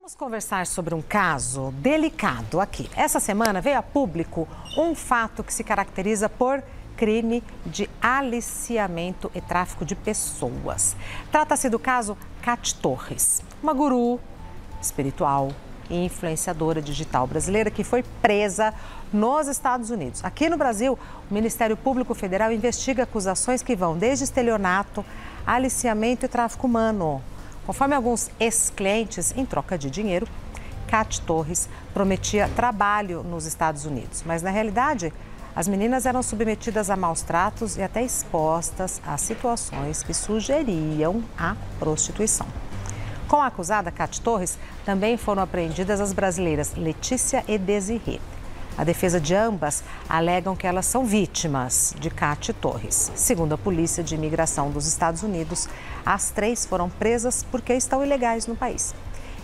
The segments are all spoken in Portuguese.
Vamos conversar sobre um caso delicado aqui. Essa semana veio a público um fato que se caracteriza por crime de aliciamento e tráfico de pessoas. Trata-se do caso Cate Torres, uma guru espiritual e influenciadora digital brasileira que foi presa nos Estados Unidos. Aqui no Brasil, o Ministério Público Federal investiga acusações que vão desde estelionato, aliciamento e tráfico humano. Conforme alguns ex-clientes, em troca de dinheiro, Cate Torres prometia trabalho nos Estados Unidos. Mas, na realidade, as meninas eram submetidas a maus tratos e até expostas a situações que sugeriam a prostituição. Com a acusada Cate Torres, também foram apreendidas as brasileiras Letícia e Desirê. A defesa de ambas alegam que elas são vítimas de Cate Torres. Segundo a Polícia de Imigração dos Estados Unidos, as três foram presas porque estão ilegais no país.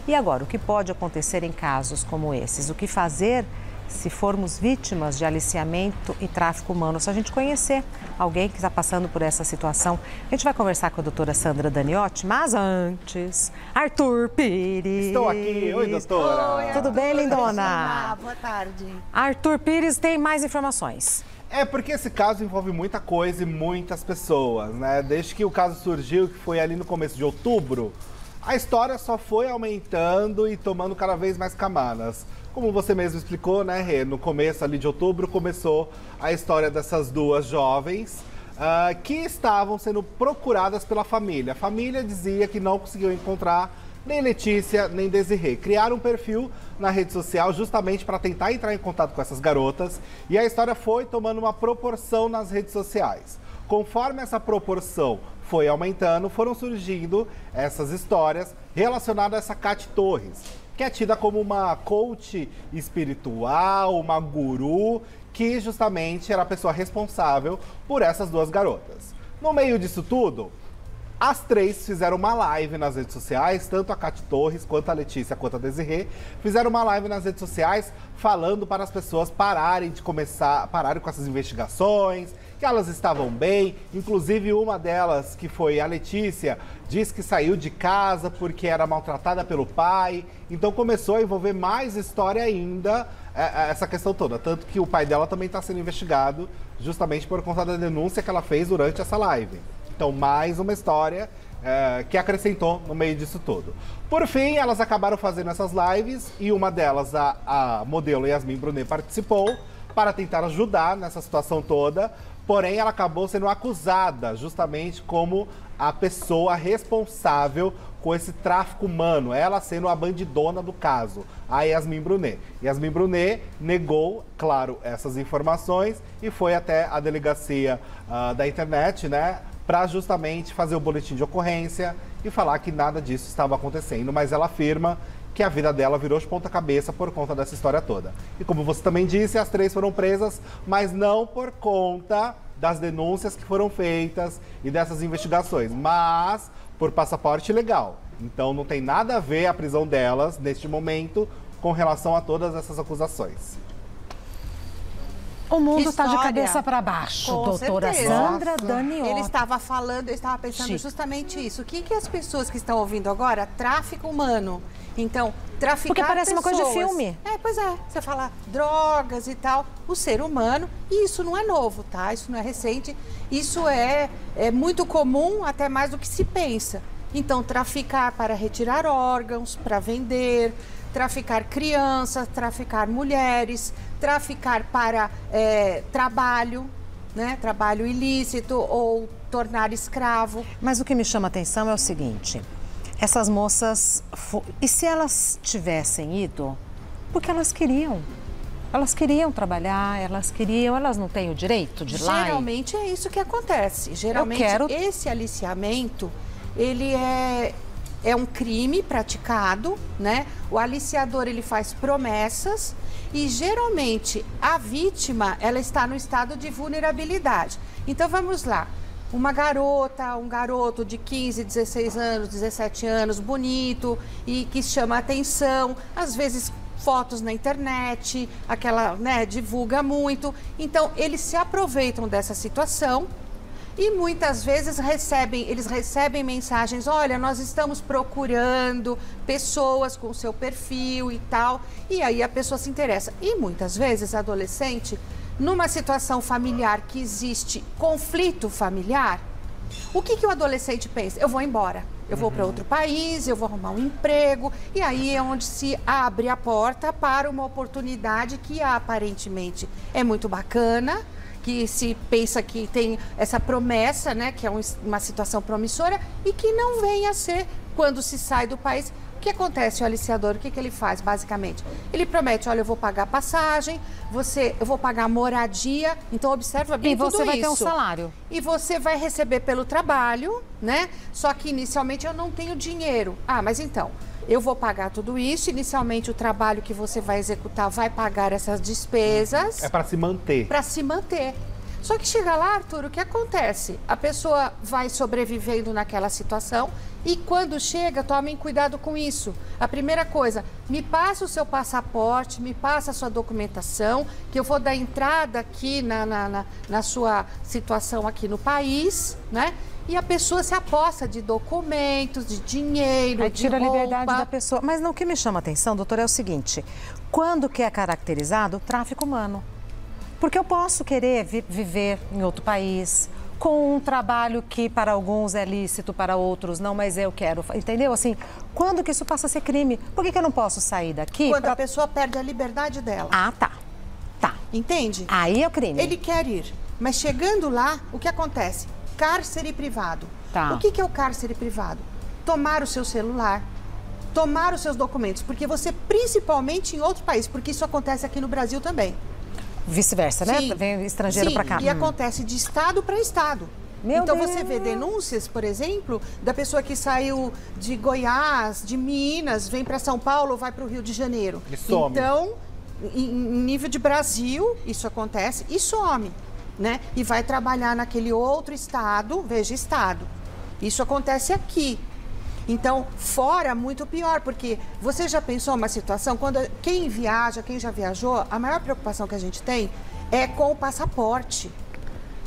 E agora, o que pode acontecer em casos como esses? O que fazer se formos vítimas de aliciamento e tráfico humano? Se a gente conhecer alguém que está passando por essa situação, a gente vai conversar com a doutora Sandra Daniotti, mas antes, Arthur Pires. Estou aqui. Oi, doutora. Oi, tudo bem, lindona? Boa tarde. Arthur Pires tem mais informações. É porque esse caso envolve muita coisa e muitas pessoas, né? Desde que o caso surgiu, que foi ali no começo de outubro, a história só foi aumentando e tomando cada vez mais camadas. Como você mesmo explicou, né, Rê? No começo ali de outubro começou a história dessas duas jovens que estavam sendo procuradas pela família. A família dizia que não conseguiu encontrar nem Letícia, nem Desirê. Criaram um perfil na rede social justamente para tentar entrar em contato com essas garotas e a história foi tomando uma proporção nas redes sociais. Conforme essa proporção foi aumentando, foram surgindo essas histórias relacionadas a essa Cate Torres, que é tida como uma coach espiritual, uma guru, que justamente era a pessoa responsável por essas duas garotas. No meio disso tudo, as três fizeram uma live nas redes sociais, tanto a Cate Torres, quanto a Letícia, quanto a Desirê, fizeram uma live nas redes sociais falando para as pessoas pararem com essas investigações, que elas estavam bem. Inclusive uma delas, que foi a Letícia, disse que saiu de casa porque era maltratada pelo pai. Então começou a envolver mais história ainda essa questão toda. Tanto que o pai dela também está sendo investigado justamente por conta da denúncia que ela fez durante essa live. Então, mais uma história que acrescentou no meio disso tudo. Por fim, elas acabaram fazendo essas lives e uma delas, a modelo Yasmin Brunet, participou para tentar ajudar nessa situação toda. Porém, ela acabou sendo acusada justamente como a pessoa responsável com esse tráfico humano, ela sendo a bandidona do caso, a Yasmin Brunet. Yasmin Brunet negou, claro, essas informações e foi até a delegacia da internet, né, para justamente fazer o boletim de ocorrência e falar que nada disso estava acontecendo, mas ela afirma que a vida dela virou de ponta cabeça por conta dessa história toda. E como você também disse, as três foram presas, mas não por conta das denúncias que foram feitas e dessas investigações, mas por passaporte ilegal. Então não tem nada a ver a prisão delas, neste momento, com relação a todas essas acusações. O mundo está de cabeça para baixo, Com doutora certeza. Sandra Daniotti. Ele estava falando, eu estava pensando justamente isso. O que as pessoas que estão ouvindo agora? Tráfico humano. Então, traficar Porque parece uma coisa de pessoas. filme. Pois é. Você fala drogas e tal. O ser humano, e isso não é novo, tá? Isso não é recente. Isso é muito comum, até mais do que se pensa. Então, traficar para retirar órgãos, para vender, traficar crianças, traficar mulheres, traficar para trabalho, né? Trabalho ilícito ou tornar escravo. Mas o que me chama a atenção é o seguinte, essas moças, e se elas tivessem ido, porque elas queriam? Elas queriam trabalhar, elas não têm o direito de ir lá? Geralmente é isso que acontece. Geralmente esse aliciamento, ele é um crime praticado, né? O aliciador, ele faz promessas e geralmente a vítima, ela está no estado de vulnerabilidade. Então vamos lá, uma garota, um garoto de 15, 16 anos, 17 anos, bonito e que chama atenção, às vezes fotos na internet, aquela, né, divulga muito. Então eles se aproveitam dessa situação E muitas vezes eles recebem mensagens, olha, nós estamos procurando pessoas com seu perfil e tal. E aí a pessoa se interessa. E muitas vezes, adolescente, numa situação familiar que existe conflito familiar, o que o adolescente pensa? Eu vou embora. Eu vou para outro país, eu vou arrumar um emprego. E aí é onde se abre a porta para uma oportunidade que aparentemente é muito bacana, que se pensa que tem essa promessa, né, que é uma situação promissora e que não vem a ser quando se sai do país. O que acontece, o aliciador, o que ele faz, basicamente? Ele promete, olha, eu vou pagar passagem, eu vou pagar moradia, então observa bem tudo isso. E você vai ter um salário. E você vai receber pelo trabalho, né? Só que inicialmente eu não tenho dinheiro. Ah, mas então, eu vou pagar tudo isso, inicialmente o trabalho que você vai executar vai pagar essas despesas. É para se manter. Para se manter. Só que chega lá, Arthur, o que acontece? A pessoa vai sobrevivendo naquela situação e quando chega, tomem cuidado com isso. A primeira coisa, me passa o seu passaporte, me passa a sua documentação, que eu vou dar entrada aqui na sua situação aqui no país, né? E a pessoa se aposta de documentos, de dinheiro, aí tira de roupa. a liberdade da pessoa. Mas não, o que me chama a atenção, doutor, é o seguinte. Quando que é caracterizado o tráfico humano? Porque eu posso querer viver em outro país, com um trabalho que para alguns é lícito, para outros não, mas eu quero, entendeu? Assim, quando que isso passa a ser crime? Por que eu não posso sair daqui? Quando a pessoa perde a liberdade dela. Ah, tá. Tá. Entende? Aí é o crime. Ele quer ir, mas chegando lá, o que acontece? Cárcere privado. Tá. O que é o cárcere privado? Tomar o seu celular, tomar os seus documentos, porque você, principalmente em outro país, porque isso acontece aqui no Brasil também. Vice-versa, né? Sim. Vem estrangeiro para cá. E acontece de estado para estado. Meu então Deus. Você vê denúncias, por exemplo, da pessoa que saiu de Goiás, de Minas, vem para São Paulo, vai para o Rio de Janeiro. E some. Então, em nível de Brasil, isso acontece e some, né? E vai trabalhar naquele outro estado, veja, estado. Isso acontece aqui. Então, fora, muito pior, porque você já pensou uma situação, quem viaja, quem já viajou, a maior preocupação que a gente tem é com o passaporte.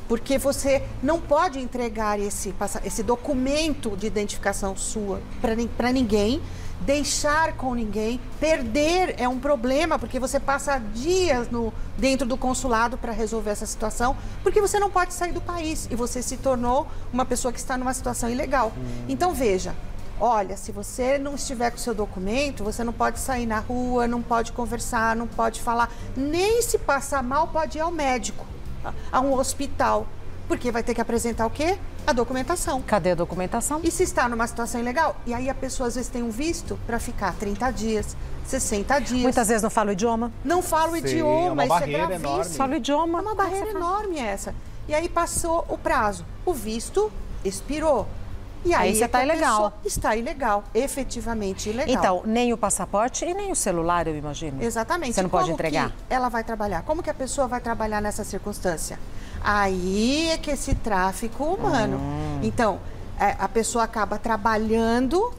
Porque você não pode entregar esse documento de identificação sua para ninguém, deixar com ninguém, perder é um problema, porque você passa dias dentro do consulado para resolver essa situação, porque você não pode sair do país e você se tornou uma pessoa que está numa situação ilegal. Então, veja. Olha, se você não estiver com o seu documento, você não pode sair na rua, não pode conversar, não pode falar, nem se passar mal pode ir ao médico, a um hospital, porque vai ter que apresentar o quê? A documentação. Cadê a documentação? E se está numa situação ilegal? E aí a pessoa às vezes tem um visto para ficar 30 dias, 60 dias. Muitas vezes não fala o idioma. Não fala o idioma, isso é gravíssimo. Enorme. Fala o idioma. É uma barreira enorme essa. E aí passou o prazo, o visto expirou. E aí você está ilegal. Está ilegal, efetivamente ilegal. Então, nem o passaporte e nem o celular, eu imagino. Exatamente. Você não pode entregar. Como que ela vai trabalhar? Como que a pessoa vai trabalhar nessa circunstância? Aí é que esse tráfico humano. Então, a pessoa acaba trabalhando,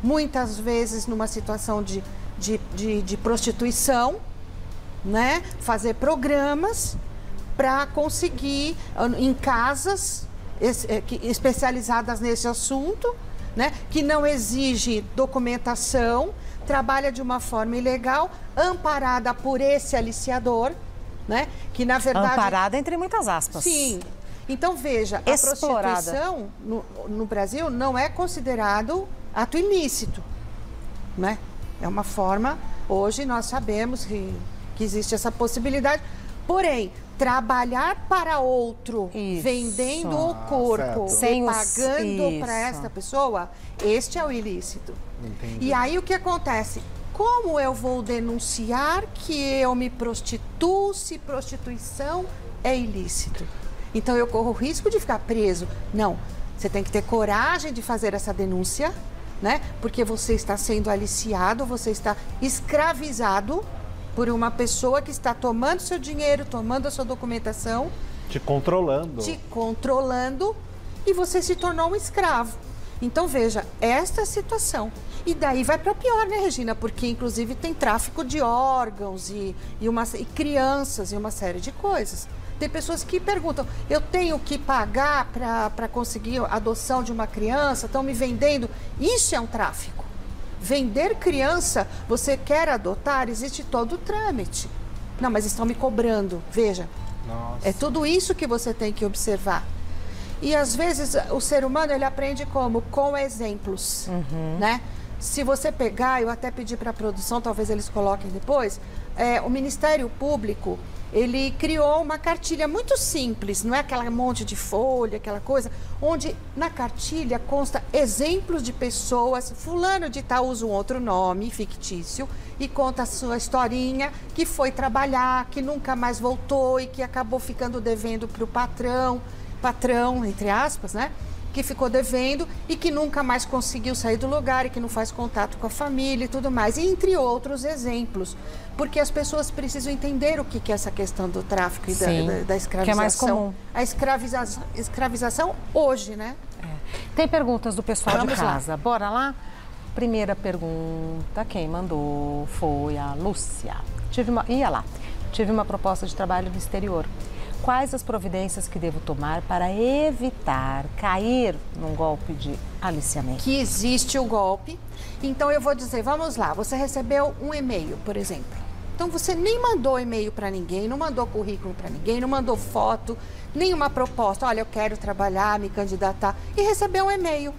muitas vezes numa situação de prostituição, né? Fazer programas para conseguir, em casas especializadas nesse assunto, né? Que não exige documentação, trabalha de uma forma ilegal, amparada por esse aliciador, né? Que na verdade... Amparada entre muitas aspas. Sim. Então, veja, a prostituição no Brasil não é considerado ato ilícito, né? É uma forma, hoje nós sabemos que existe essa possibilidade, porém, trabalhar para outro, vendendo o corpo, pagando para esta pessoa, este é o ilícito. Entendi. E aí o que acontece? Como eu vou denunciar que eu me prostituo se prostituição é ilícito? Então eu corro o risco de ficar preso? Não, você tem que ter coragem de fazer essa denúncia, né? Porque você está sendo aliciado, você está escravizado por uma pessoa que está tomando seu dinheiro, tomando a sua documentação. Te controlando. Te controlando e você se tornou um escravo. Então, veja, esta situação. E daí vai para pior, né, Regina? Porque, inclusive, tem tráfico de órgãos e crianças e uma série de coisas. Tem pessoas que perguntam, eu tenho que pagar para conseguir a adoção de uma criança? Estão me vendendo? Isso é um tráfico. Vender criança, você quer adotar, existe todo o trâmite. Não, mas estão me cobrando, veja. Nossa. É tudo isso que você tem que observar. E às vezes o ser humano, ele aprende como? Com exemplos, né? Se você pegar, eu até pedi para a produção, talvez eles coloquem depois, o Ministério Público, ele criou uma cartilha muito simples, não é aquela monte de folha, aquela coisa, onde na cartilha consta exemplos de pessoas, fulano de tal usa um outro nome fictício e conta a sua historinha, que foi trabalhar, que nunca mais voltou e que acabou ficando devendo para o patrão, entre aspas, né? Que ficou devendo e que nunca mais conseguiu sair do lugar e que não faz contato com a família e tudo mais, e entre outros exemplos. Porque as pessoas precisam entender o que é essa questão do tráfico e da escravização. Que é mais comum. A escravização hoje, né? Tem perguntas do pessoal Vamos de casa. lá. Bora lá? Primeira pergunta, quem mandou foi a Lúcia. Tive uma proposta de trabalho no exterior. Quais as providências que devo tomar para evitar cair num golpe de aliciamento? Que existe o golpe. Então eu vou dizer, vamos lá, você recebeu um e-mail, por exemplo. Então você nem mandou e-mail para ninguém, não mandou currículo para ninguém, não mandou foto, nenhuma proposta. Olha, eu quero trabalhar, me candidatar. E recebeu um e-mail.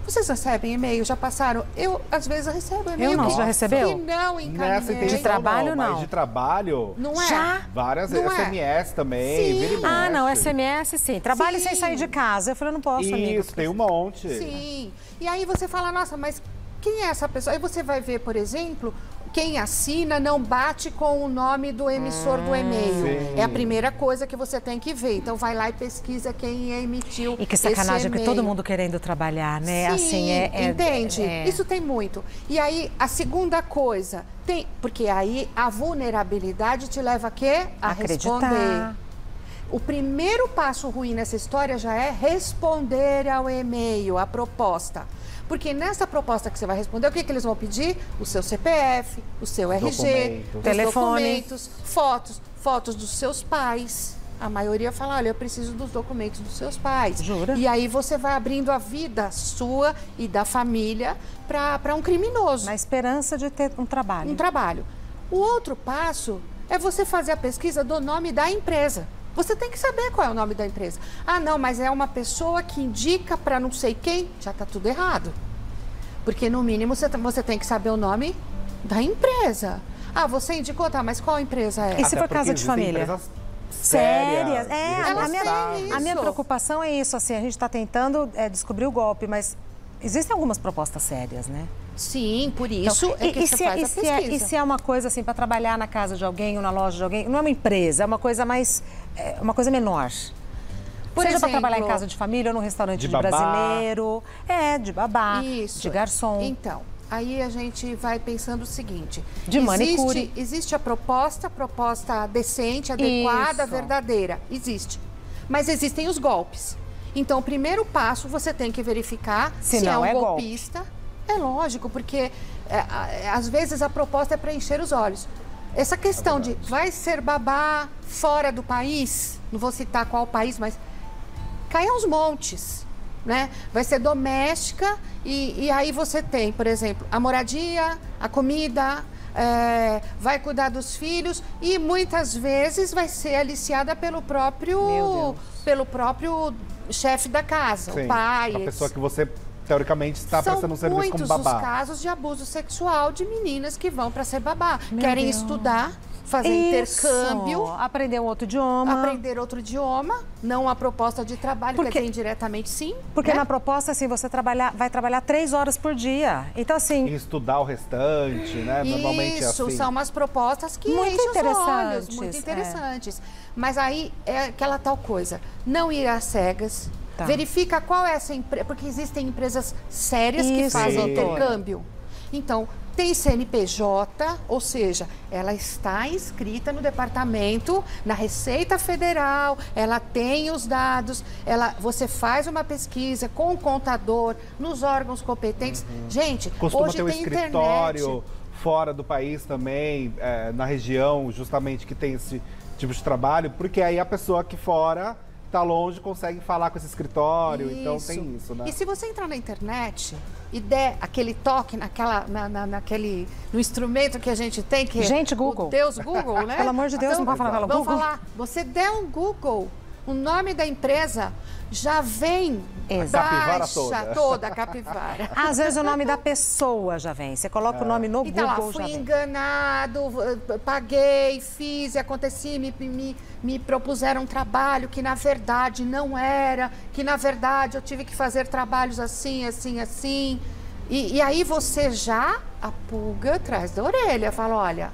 Vocês recebem e-mail? Já passaram? Eu, às vezes, recebo e-mail. Eu não, já recebeu? E não encaminhei. Nessa intenção, De trabalho, não. Mas de trabalho, Não é? Já? várias Não é? SMS também, Sim. vira e Ah, mexe. não, SMS sim. Trabalho Sim. sem sair de casa. Eu falei, eu não posso, amigo. Isso, tem um monte. Sim. E aí você fala, nossa, mas quem é essa pessoa? Aí você vai ver, por exemplo, quem assina não bate com o nome do emissor do e-mail. Sim. É a primeira coisa que você tem que ver. Então vai lá e pesquisa quem emitiu. E que sacanagem, esse porque e-mail. todo mundo querendo trabalhar, né? Sim, entende? Isso tem muito. E aí, a segunda coisa, porque aí a vulnerabilidade te leva a quê? A Acreditar. responder. O primeiro passo ruim nessa história já é responder ao e-mail, a proposta. Porque nessa proposta que você vai responder, o que eles vão pedir? O seu CPF, o seu RG, os telefone, documentos, fotos dos seus pais. A maioria fala, olha, eu preciso dos documentos dos seus pais. Jura? E aí você vai abrindo a vida sua e da família para um criminoso. Na esperança de ter um trabalho. Um trabalho. O outro passo é você fazer a pesquisa do nome da empresa. Você tem que saber qual é o nome da empresa. Ah, não, mas é uma pessoa que indica para não sei quem. Já está tudo errado. Porque, no mínimo, você tem que saber o nome da empresa. Ah, você indicou, tá, mas qual empresa é? E se for casa de família? Sérias. A minha preocupação é isso, assim, a gente está tentando descobrir o golpe, mas existem algumas propostas sérias, né? Sim, por isso Então, é que você faz a pesquisa. E se é uma coisa assim, para trabalhar na casa de alguém ou na loja de alguém, não é uma empresa, é uma coisa mais, uma coisa menor. Por Seja para exemplo, trabalhar em casa de família ou num restaurante de babá. brasileiro, de babá, Isso. de garçom. Então, aí a gente vai pensando o seguinte. De manicure. Existe a proposta decente, adequada, Isso. verdadeira. Existe. Mas existem os golpes. Então, o primeiro passo, você tem que verificar se é um golpista. É lógico, porque às vezes a proposta é para encher os olhos. Essa questão de vai ser babá fora do país, não vou citar qual país, mas cai aos montes, né? Vai ser doméstica e aí você tem, por exemplo, a moradia, a comida, vai cuidar dos filhos e muitas vezes vai ser aliciada pelo próprio chefe da casa, Sim, o pai. a pessoa que você teoricamente está prestando um serviço como babá. São muitos os casos de abuso sexual de meninas que vão para ser babá. Querem estudar, fazer intercâmbio. Aprender um outro idioma. Aprender outro idioma, não a proposta de trabalho, quer dizer, indiretamente sim. Porque né? na proposta, assim, você vai trabalhar 3 horas por dia. Então, assim... E estudar o restante, né? Normalmente é assim. Isso, são umas propostas que muito enchem os interessantes, olhos, muito interessantes. Mas aí é aquela tal coisa, não ir às cegas. Tá. Verifica qual é essa empresa, porque existem empresas sérias que fazem intercâmbio. Então, tem CNPJ, ou seja, ela está inscrita no departamento, na Receita Federal, ela tem os dados, você faz uma pesquisa com o contador, nos órgãos competentes. Gente, costuma hoje ter um tem escritório internet. fora do país também, na região, justamente, que tem esse tipo de trabalho, porque aí a pessoa aqui fora tá longe, consegue falar com esse escritório, então tem isso, né? E se você entrar na internet e der aquele toque no instrumento que a gente tem, que gente, Google. O Deus Google, né? Pelo amor de Deus, então, não pode falar Google. Vamos falar, você der um Google, o nome da empresa já vem toda a capivara. Às vezes o nome da pessoa já vem. Você coloca o nome no Google, lá, já fui vem. enganado, paguei, fiz, aconteci, me propuseram um trabalho que na verdade não era, que na verdade eu tive que fazer trabalhos assim, assim, assim. E aí você já, a pulga atrás da orelha, fala, olha,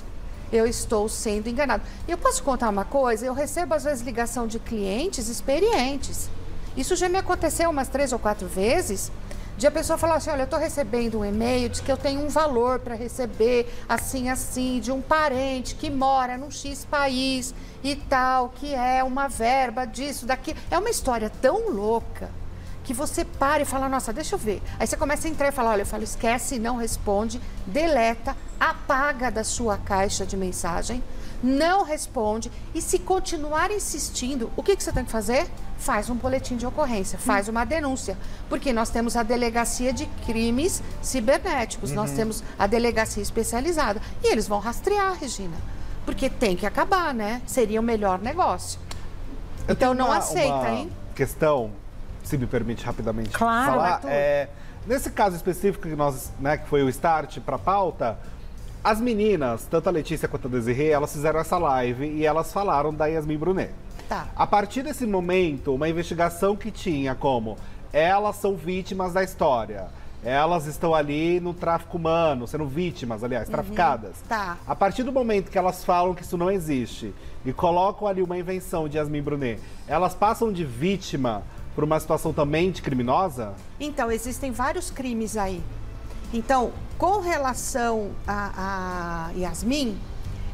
eu estou sendo enganado. E eu posso contar uma coisa? Eu recebo às vezes ligação de clientes experientes. Isso já me aconteceu umas 3 ou 4 vezes, de a pessoa falar assim, olha, eu estou recebendo um e-mail, diz que eu tenho um valor para receber, assim, assim, de um parente que mora num X país e tal, que é uma verba disso, daquilo. É uma história tão louca que você para e fala, nossa, deixa eu ver. Aí você começa a entrar e fala, olha, eu falo, esquece, não responde, deleta, apaga da sua caixa de mensagem, não responde. E se continuar insistindo, o que você tem que fazer? Faz um boletim de ocorrência, faz uma denúncia. Porque nós temos a delegacia de crimes cibernéticos, nós temos a delegacia especializada. E eles vão rastrear, Regina. Porque tem que acabar, né? Seria o melhor negócio. Então não aceita, hein? Questão, se me permite rapidamente falar. Nesse caso específico que nós, né, que foi o start para a pauta, as meninas, tanto a Letícia quanto a Desirê, elas fizeram essa live e elas falaram da Yasmin Brunet. Tá. A partir desse momento, uma investigação que tinha como elas são vítimas da história, elas estão ali no tráfico humano, sendo vítimas, aliás, traficadas. Tá. A partir do momento que elas falam que isso não existe e colocam ali uma invenção de Yasmin Brunet, elas passam de vítima por uma situação também de criminosa? Então, existem vários crimes aí. Então, com relação a Yasmin,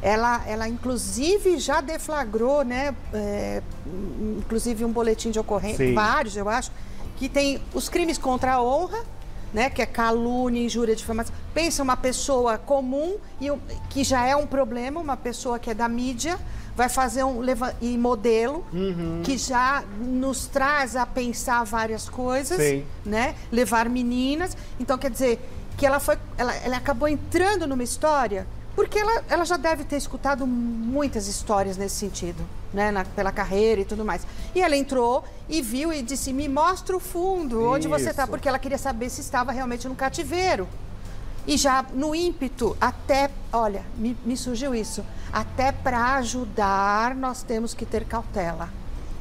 ela inclusive já deflagrou, né, inclusive um boletim de ocorrência, vários, eu acho, que tem os crimes contra a honra, né, que é calúnia, injúria, difamação. Pensa uma pessoa comum, que já é um problema, uma pessoa que é da mídia, vai fazer e modelo, que já nos traz a pensar várias coisas, né, levar meninas. Então, quer dizer, que ela acabou entrando numa história, porque ela já deve ter escutado muitas histórias nesse sentido, né, pela carreira e tudo mais. E ela entrou e viu e disse, me mostra o fundo, onde você está, porque ela queria saber se estava realmente no cativeiro. E já no ímpeto, até, olha, me surgiu isso, até para ajudar nós temos que ter cautela.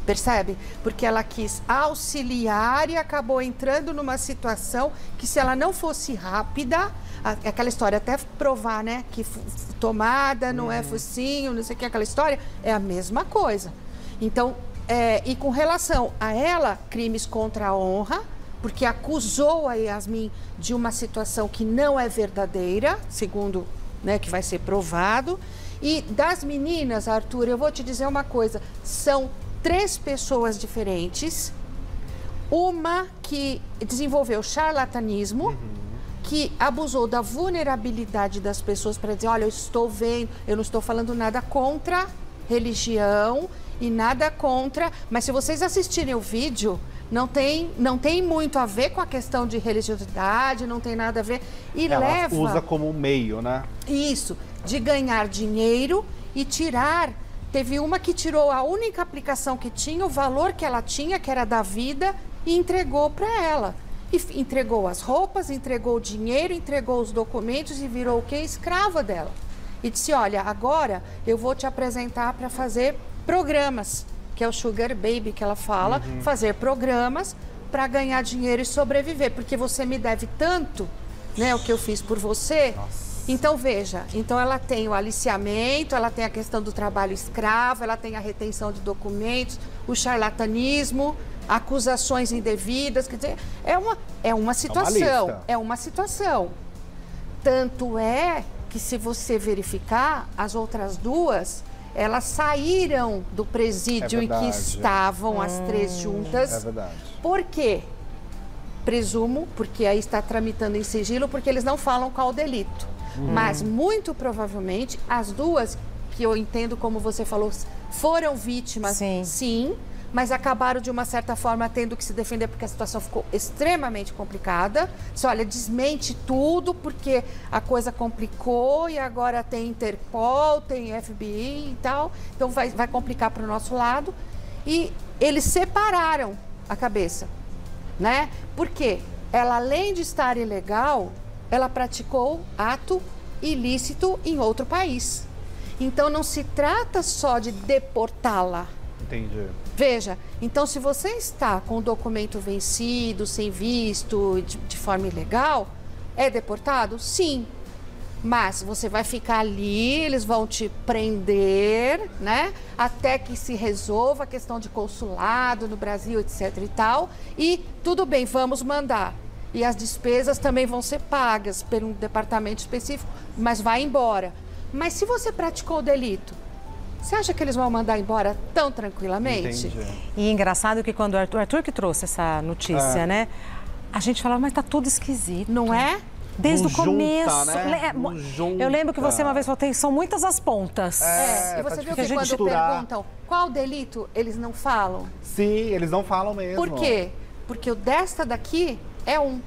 Percebe? Porque ela quis auxiliar e acabou entrando numa situação que, se ela não fosse rápida, aquela história, até provar, né, que tomada não é focinho, não sei o que, aquela história, é a mesma coisa. Então, e com relação a ela, crimes contra a honra, porque acusou a Yasmin de uma situação que não é verdadeira, segundo, né, que vai ser provado. E das meninas, Arthur, eu vou te dizer uma coisa, são 3 pessoas diferentes, uma que desenvolveu charlatanismo, que abusou da vulnerabilidade das pessoas para dizer, olha, eu estou vendo, eu não estou falando nada contra religião e nada contra, mas se vocês assistirem o vídeo, não tem muito a ver com a questão de religiosidade, não tem nada a ver. E ela usa como um meio, né? Isso, de ganhar dinheiro e tirar. Teve uma que tirou a única aplicação que tinha, o valor que ela tinha, que era da vida, e entregou para ela. E entregou as roupas, entregou o dinheiro, entregou os documentos e virou o quê? Escrava dela. E disse, olha, agora eu vou te apresentar para fazer programas, que é o Sugar Baby que ela fala, fazer programas para ganhar dinheiro e sobreviver, porque você me deve tanto, né, o que eu fiz por você. Nossa. Então, veja, então ela tem o aliciamento, ela tem a questão do trabalho escravo, ela tem a retenção de documentos, o charlatanismo, acusações indevidas, quer dizer, é uma situação, é uma situação. Tanto é que, se você verificar, as outras 2, elas saíram do presídio em que estavam as 3 juntas. É verdade. Por quê? Presumo, porque aí está tramitando em sigilo, porque eles não falam qual o delito. Mas, muito provavelmente, as 2 que eu entendo como você falou, foram vítimas, sim, mas acabaram de uma certa forma tendo que se defender porque a situação ficou extremamente complicada. Você olha, desmente tudo porque a coisa complicou e agora tem Interpol, tem FBI e tal, então vai complicar para o nosso lado. E eles separaram a cabeça, né? Por quê? Ela, além de estar ilegal, ela praticou ato ilícito em outro país. Então não se trata só de deportá-la. Entendi. Veja, então se você está com o documento vencido, sem visto, de forma ilegal, é deportado? Sim. Mas você vai ficar ali, eles vão te prender, né? Até que se resolva a questão de consulado no Brasil, etc e tal. E tudo bem, vamos mandar. E as despesas também vão ser pagas por um departamento específico, mas vai embora. Mas se você praticou o delito, você acha que eles vão mandar embora tão tranquilamente? Entendi. E engraçado que quando o Arthur que trouxe essa notícia, né? A gente falava, mas tá tudo esquisito. Não é? Desde Não o começo. junta, né? Não junta. Eu lembro que você uma vez falou, são muitas as pontas. E você viu que quando perguntam qual delito, eles não falam? Sim, eles não falam mesmo. Por quê? Porque o desta daqui é um.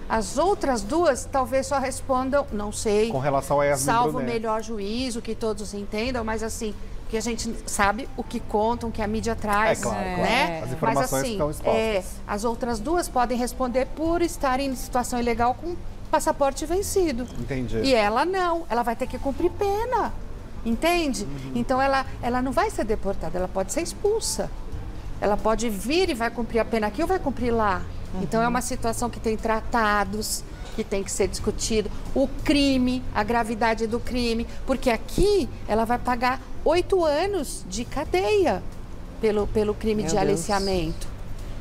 As outras duas talvez só respondam, não sei. Com relação a Yasmin salvo o Brunet. melhor juízo, que todos entendam, mas assim, que a gente sabe o que contam, que a mídia traz, claro, né? As informações mas, assim, estão expostas. As outras duas podem responder por estarem em situação ilegal com passaporte vencido. Entendi. E ela não, ela vai ter que cumprir pena, entende? Então ela não vai ser deportada, ela pode ser expulsa. Ela pode vir e vai cumprir a pena aqui ou vai cumprir lá. Então é uma situação que tem tratados, que tem que ser discutido. O crime, a gravidade do crime, porque aqui ela vai pagar 8 anos de cadeia pelo crime de aliciamento.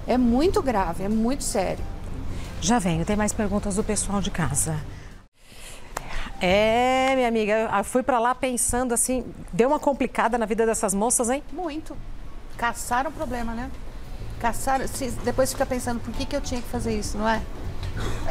É muito grave, é muito sério. Já venho, tem mais perguntas do pessoal de casa. Minha amiga, eu fui pra lá pensando assim, deu uma complicada na vida dessas moças, hein? Muito. Caçaram o problema, né? Caçaram, depois fica pensando, por que eu tinha que fazer isso, não é?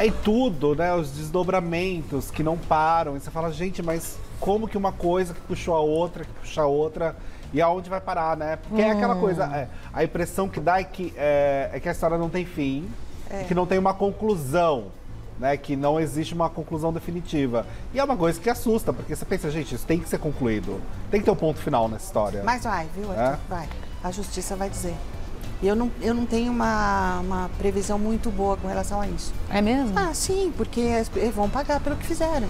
E tudo, né? Os desdobramentos que não param. E você fala, gente, mas como que uma coisa que puxou a outra, que puxa a outra, e aonde vai parar, né? Porque é aquela coisa, a impressão que dá é que a história não tem fim, que não tem uma conclusão, né? Que não existe uma conclusão definitiva. E é uma coisa que assusta, porque você pensa, gente, isso tem que ser concluído. Tem que ter um ponto final nessa história. Mas vai, viu, Arthur? Vai. A justiça vai dizer. Eu não tenho uma previsão muito boa com relação a isso. É mesmo? Ah, sim, porque eles vão pagar pelo que fizeram.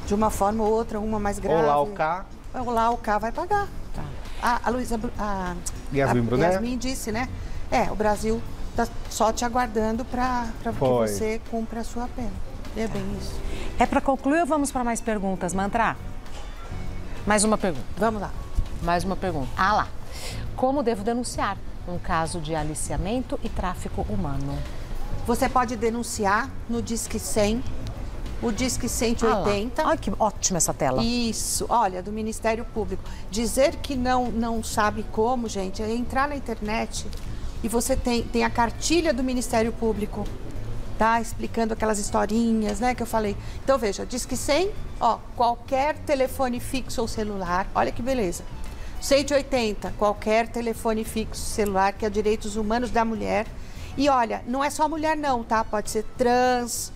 De uma forma ou outra, uma mais grave. Ou lá o K. Ou lá o K vai pagar. Tá. A Luísa... Yasmin Brunet? Yasmin disse, né? O Brasil tá só te aguardando para que você cumpra a sua pena. É bem isso. É para concluir ou vamos para mais perguntas, Mantra? Mais uma pergunta. Vamos lá. Mais uma pergunta. Ah lá. Como devo denunciar um caso de aliciamento e tráfico humano? Você pode denunciar no Disque 100, o Disque 180. Olha que ótima essa tela. Isso, olha, do Ministério Público. Dizer que não sabe como, gente, é entrar na internet e você tem a cartilha do Ministério Público, tá? Explicando aquelas historinhas, né, que eu falei. Então, veja, Disque 100, qualquer telefone fixo ou celular, olha que beleza. 180, qualquer telefone fixo celular, que é direitos humanos da mulher. E olha, não é só mulher não, tá? Pode ser trans,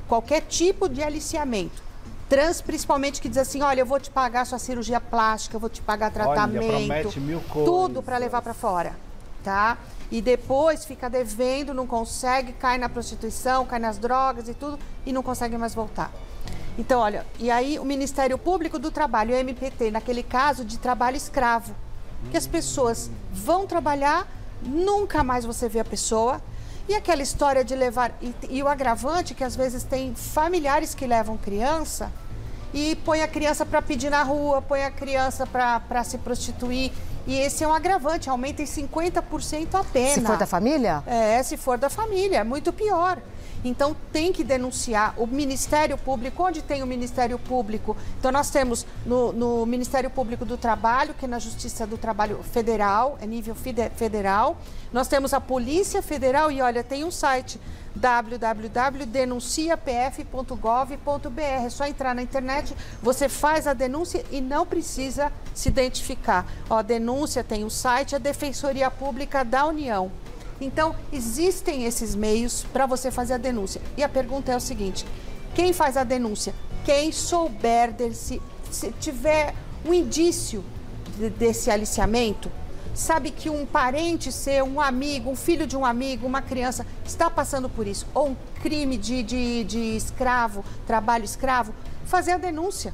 qualquer tipo de aliciamento. Trans, principalmente, que diz assim, olha, eu vou te pagar sua cirurgia plástica, eu vou te pagar tratamento. Olha, promete 1000 coisas. Tudo para levar para fora, tá? E depois fica devendo, não consegue, cai na prostituição, cai nas drogas e tudo, e não consegue mais voltar. Então, olha, e aí o Ministério Público do Trabalho, o MPT, naquele caso de trabalho escravo, que as pessoas vão trabalhar, nunca mais você vê a pessoa, e aquela história de levar, e o agravante que às vezes tem familiares que levam criança e põe a criança para pedir na rua, põe a criança para se prostituir, e esse é um agravante, aumenta em 50% a pena. Se for da família? Se for da família, é muito pior. Então, tem que denunciar. O Ministério Público, onde tem o Ministério Público? Então, nós temos no Ministério Público do Trabalho, que é na Justiça do Trabalho Federal, é nível federal. Nós temos a Polícia Federal e, olha, tem um site, www.denunciapf.gov.br. É só entrar na internet, você faz a denúncia e não precisa se identificar. Ó, a denúncia tem o site, a Defensoria Pública da União. Então, existem esses meios para você fazer a denúncia. E a pergunta é o seguinte, quem faz a denúncia? Quem souber, se tiver um indício desse aliciamento, sabe que um parente seu, um amigo, um filho de um amigo, uma criança está passando por isso, ou um crime de escravo, trabalho escravo, fazer a denúncia.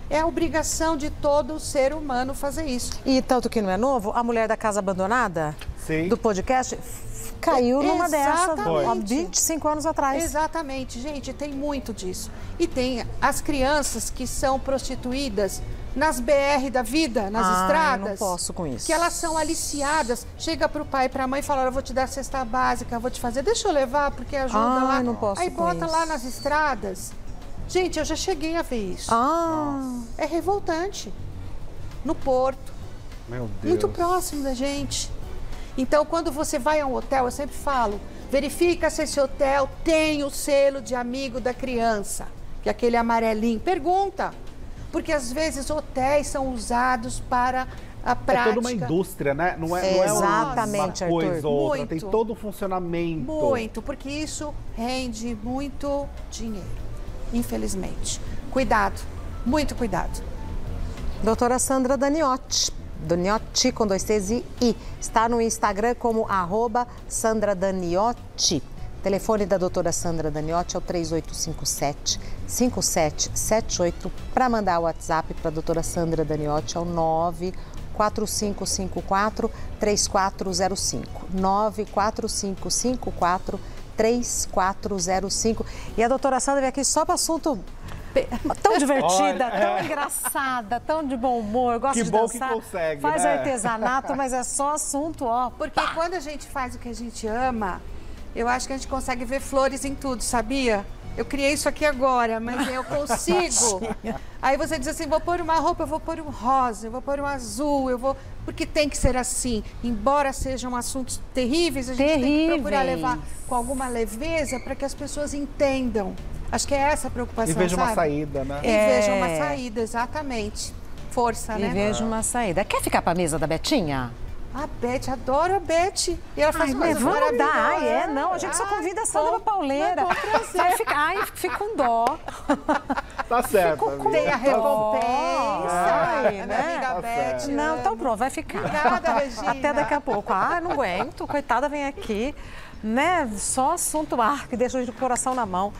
É a obrigação de todo ser humano fazer isso. E tanto que não é novo, a mulher da casa abandonada, sim, do podcast, caiu numa dessa há 25 anos atrás. Exatamente, gente, tem muito disso. E tem as crianças que são prostituídas nas BR da vida, nas estradas. Eu não posso com isso. Que elas são aliciadas. Chega pro pai e pra mãe e fala, eu vou te dar a cesta básica, vou te fazer, deixa eu levar, porque ajuda lá. Não posso. Aí bota lá nas estradas. Gente, eu já cheguei a ver isso. É revoltante. No Porto. Meu Deus. Muito próximo da gente. Então, quando você vai a um hotel, eu sempre falo, verifica se esse hotel tem o selo de amigo da criança, que é aquele amarelinho. Pergunta. Porque, às vezes, hotéis são usados para a prática. É toda uma indústria, né? Não é exatamente, uma coisa Arthur. ou outra. Muito. Tem todo um funcionamento. Muito, porque isso rende muito dinheiro, infelizmente. Cuidado, muito cuidado. Doutora Sandra Daniotti, Daniotti com 2 T's e I, está no Instagram como @Sandra Daniotti. O telefone da doutora Sandra Daniotti é o 3857-5778. Para mandar o WhatsApp para a doutora Sandra Daniotti é o 94554-3405. 94554-3405. E a doutora Sandra veio aqui só para assunto tão divertida, tão engraçada, tão de bom humor, gosta de dançar. Que bom que consegue, faz né? artesanato, mas é só assunto, ó. Porque quando a gente faz o que a gente ama, eu acho que a gente consegue ver flores em tudo, sabia? Eu criei isso aqui agora, mas eu consigo. Aí você diz assim, vou pôr uma roupa, eu vou pôr um rosa, eu vou pôr um azul, eu vou... Porque tem que ser assim. Embora sejam assuntos terríveis, a gente tem que procurar levar com alguma leveza para que as pessoas entendam. Acho que é essa a preocupação, E veja uma saída, né? E veja uma saída, exatamente. Força, né? E veja uma saída. Quer ficar para a mesa da Betinha? A Beth, adoro a Beth. E ela faz coisas vamos dar, não. A gente só convida a Sandra Pauleira. Vai ficar, fica com dó. Tá certo. Tem a recompensa. Minha amiga Beth. Não, então pronto, vai ficar. Obrigada, Regina. Até daqui a pouco. Não aguento. Coitada, vem aqui, né? Só assunto que deixa a gente com o coração na mão.